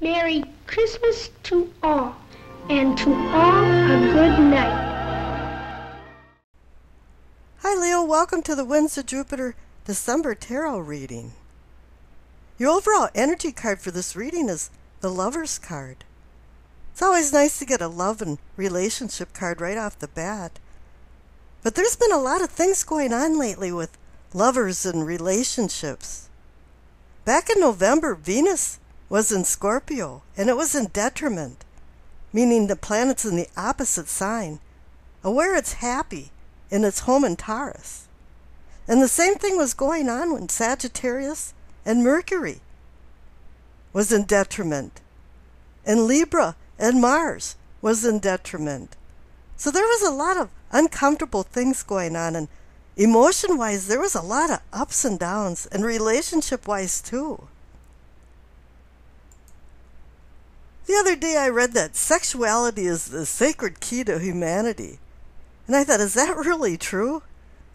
Merry Christmas to all, and to all a good night. Hi Leo, welcome to the Winds of Jupiter December Tarot reading. Your overall energy card for this reading is the Lover's card. It's always nice to get a love and relationship card right off the bat. But there's been a lot of things going on lately with lovers and relationships. Back in November, Venus was in Scorpio, and it was in detriment, meaning the planet's in the opposite sign, where it's happy in its home in Taurus. And the same thing was going on when Sagittarius and Mercury was in detriment, and Libra and Mars was in detriment. So there was a lot of uncomfortable things going on, and emotion-wise there was a lot of ups and downs, and relationship-wise too. The other day I read that sexuality is the sacred key to humanity. And I thought, is that really true?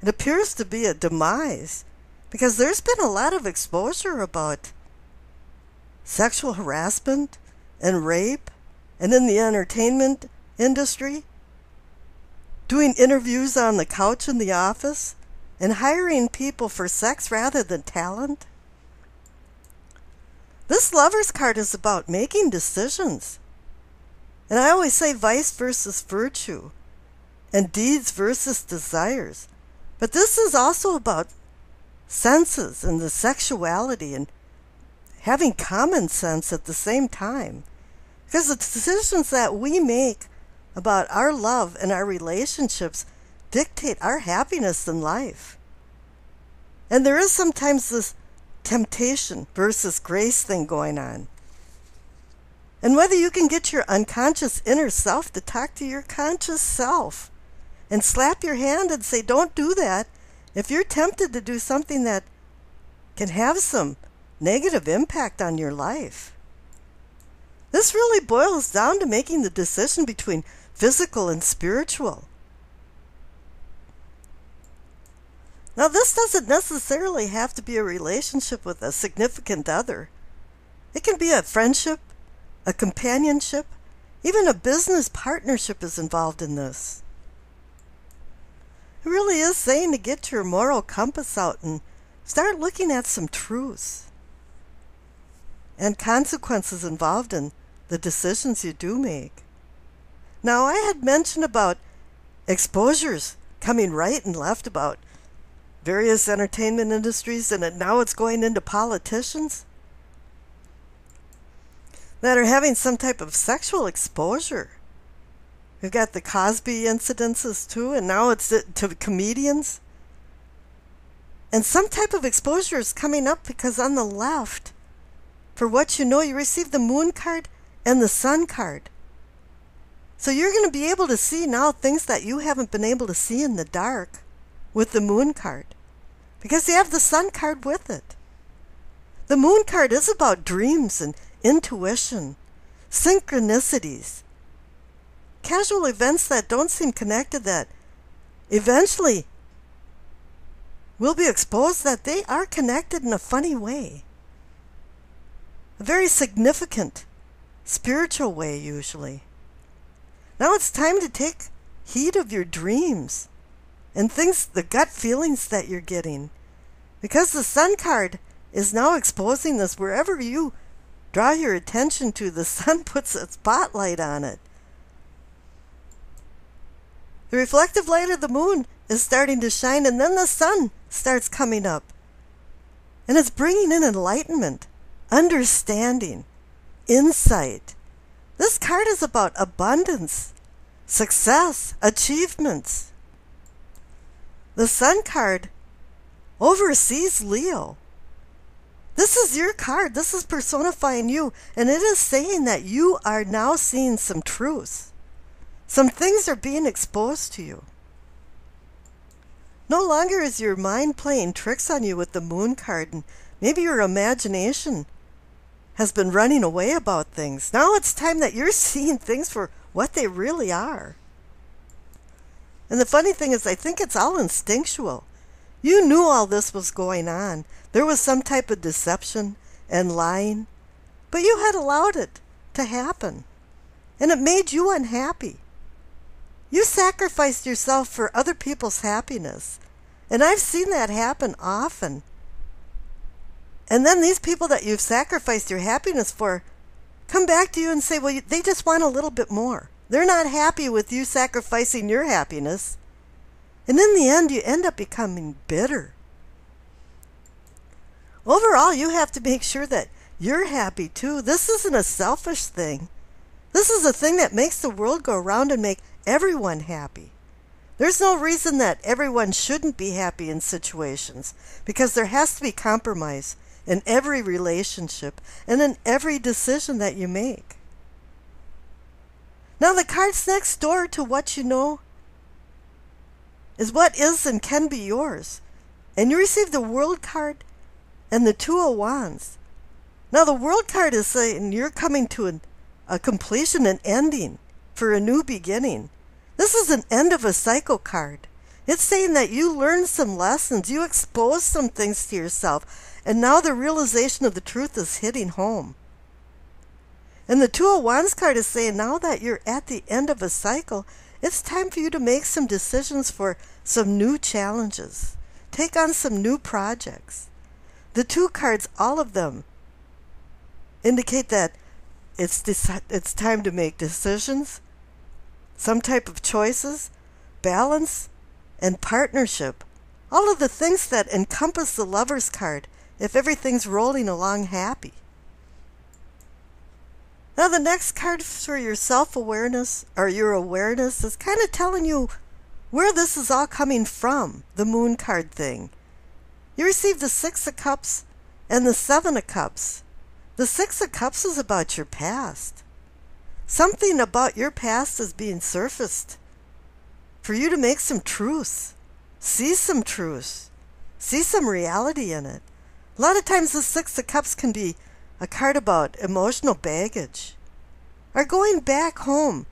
It appears to be a demise, because there's been a lot of exposure about sexual harassment and rape, and in the entertainment industry, doing interviews on the couch in the office, and hiring people for sex rather than talent. This Lover's card is about making decisions. And I always say vice versus virtue, and deeds versus desires. But this is also about senses and the sexuality and having common sense at the same time. Because the decisions that we make about our love and our relationships dictate our happiness in life. And there is sometimes this temptation versus grace thing going on. And whether you can get your unconscious inner self to talk to your conscious self and slap your hand and say, don't do that, if you're tempted to do something that can have some negative impact on your life. This really boils down to making the decision between physical and spiritual. Now, this doesn't necessarily have to be a relationship with a significant other. It can be a friendship, a companionship, even a business partnership is involved in this. It really is saying to get your moral compass out and start looking at some truths and consequences involved in the decisions you do make. Now, I had mentioned about exposures coming right and left about various entertainment industries, and now it's going into politicians that are having some type of sexual exposure. We've got the Cosby incidences too, and now it's to comedians. And some type of exposure is coming up because on the left, for what you know, you receive the Moon card and the Sun card. So you're going to be able to see now things that you haven't been able to see in the dark with the Moon card, because you have the Sun card with it. The Moon card is about dreams and intuition, synchronicities, casual events that don't seem connected that eventually will be exposed that they are connected in a funny way. A very significant spiritual way usually. Now it's time to take heed of your dreams and things, the gut feelings that you're getting. Because the Sun card is now exposing this. Wherever you draw your attention to, the Sun puts a spotlight on it. The reflective light of the Moon is starting to shine, and then the Sun starts coming up. And it's bringing in enlightenment, understanding, insight. This card is about abundance, success, achievements. The Sun card oversees Leo. This is your card. This is personifying you. And it is saying that you are now seeing some truths. Some things are being exposed to you. No longer is your mind playing tricks on you with the Moon card, and maybe your imagination has been running away about things. Now it's time that you're seeing things for what they really are. And the funny thing is, I think it's all instinctual. You knew all this was going on. There was some type of deception and lying but you had allowed it to happen, and it made you unhappy. You sacrificed yourself for other people's happiness, and I've seen that happen often. And then these people that you've sacrificed your happiness for come back to you and say, well, they just want a little bit more. They're not happy with you sacrificing your happiness. And in the end, you end up becoming bitter. Overall, you have to make sure that you're happy too. This isn't a selfish thing. This is a thing that makes the world go around and make everyone happy. There's no reason that everyone shouldn't be happy in situations, because there has to be compromise in every relationship and in every decision that you make. Now, the cards next door to what you know is what is and can be yours. And you receive the World card and the Two of Wands. Now, the World card is saying you're coming to a completion, an ending for a new beginning. This is an end of a cycle card. It's saying that you learned some lessons, you exposed some things to yourself, and now the realization of the truth is hitting home. And the Two of Wands card is saying now that you're at the end of a cycle, it's time for you to make some decisions for some new challenges. Take on some new projects. The two cards, all of them, indicate that it's time to make decisions, some type of choices, balance, and partnership. All of the things that encompass the Lover's card if everything's rolling along happy. Now, the next card for your self-awareness, or your awareness, is kind of telling you where this is all coming from, the Moon card thing. You receive the Six of Cups and the Seven of Cups. The Six of Cups is about your past. Something about your past is being surfaced for you to make some truth, see some truth, see some reality in it. A lot of times the Six of Cups can be a card about emotional baggage, or going back home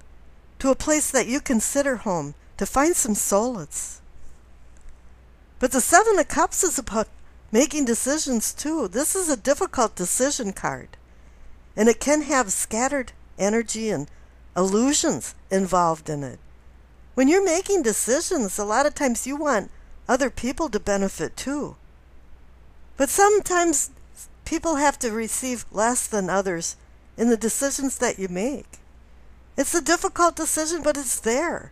to a place that you consider home to find some solace. But the Seven of Cups is about making decisions too. This is a difficult decision card, and it can have scattered energy and illusions involved in it. When you're making decisions, a lot of times you want other people to benefit too. But sometimes people have to receive less than others in the decisions that you make. It's a difficult decision, but it's there.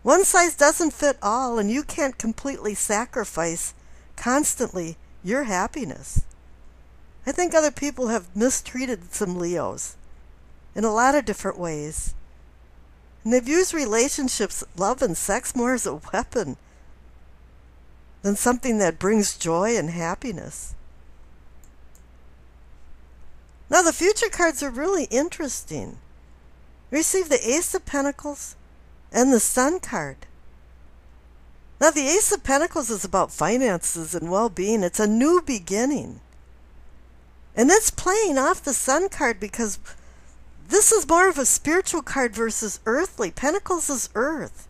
One size doesn't fit all, and you can't completely sacrifice constantly your happiness. I think other people have mistreated some Leos in a lot of different ways. And they've used relationships, love and sex, more as a weapon than something that brings joy and happiness. Now, the future cards are really interesting. Receive the Ace of Pentacles and the Sun card. Now, the Ace of Pentacles is about finances and well-being. It's a new beginning. And it's playing off the Sun card because this is more of a spiritual card versus earthly. Pentacles is earth.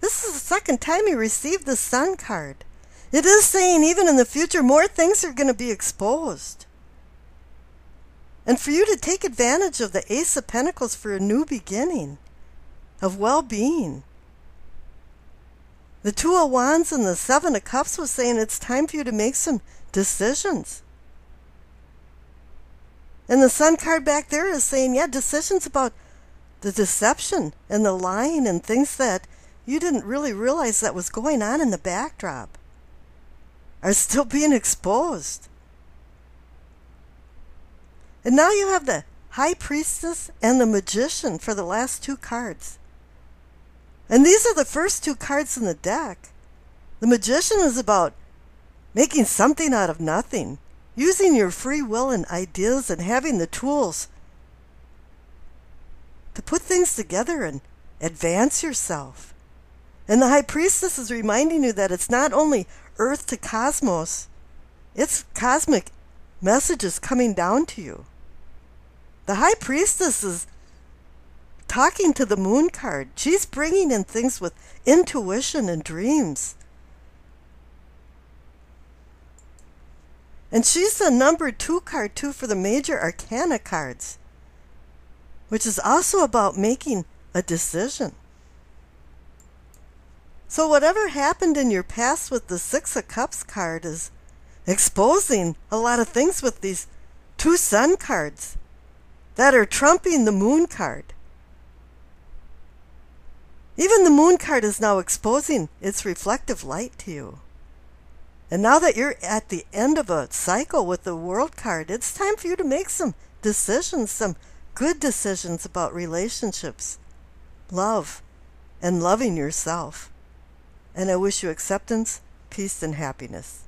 This is the second time you received the Sun card. It is saying even in the future, more things are going to be exposed. And for you to take advantage of the Ace of Pentacles for a new beginning of well-being. The Two of Wands and the Seven of Cups was saying it's time for you to make some decisions. And the Sun card back there is saying, yeah, decisions about the deception and the lying and things that you didn't really realize that was going on in the backdrop are still being exposed. And now you have the High Priestess and the Magician for the last two cards. And these are the first two cards in the deck. The Magician is about making something out of nothing, using your free will and ideas and having the tools to put things together and advance yourself. And the High Priestess is reminding you that it's not only Earth to cosmos, it's cosmic messages coming down to you. The High Priestess is talking to the Moon card. She's bringing in things with intuition and dreams. And she's the number 2 card too for the major arcana cards, which is also about making a decision. So whatever happened in your past with the 6 of Cups card is exposing a lot of things with these 2 Sun cards that are trumping the Moon card. Even the Moon card is now exposing its reflective light to you. And now that you're at the end of a cycle with the World card, it's time for you to make some decisions, some good decisions about relationships, love, and loving yourself. And I wish you acceptance, peace, and happiness.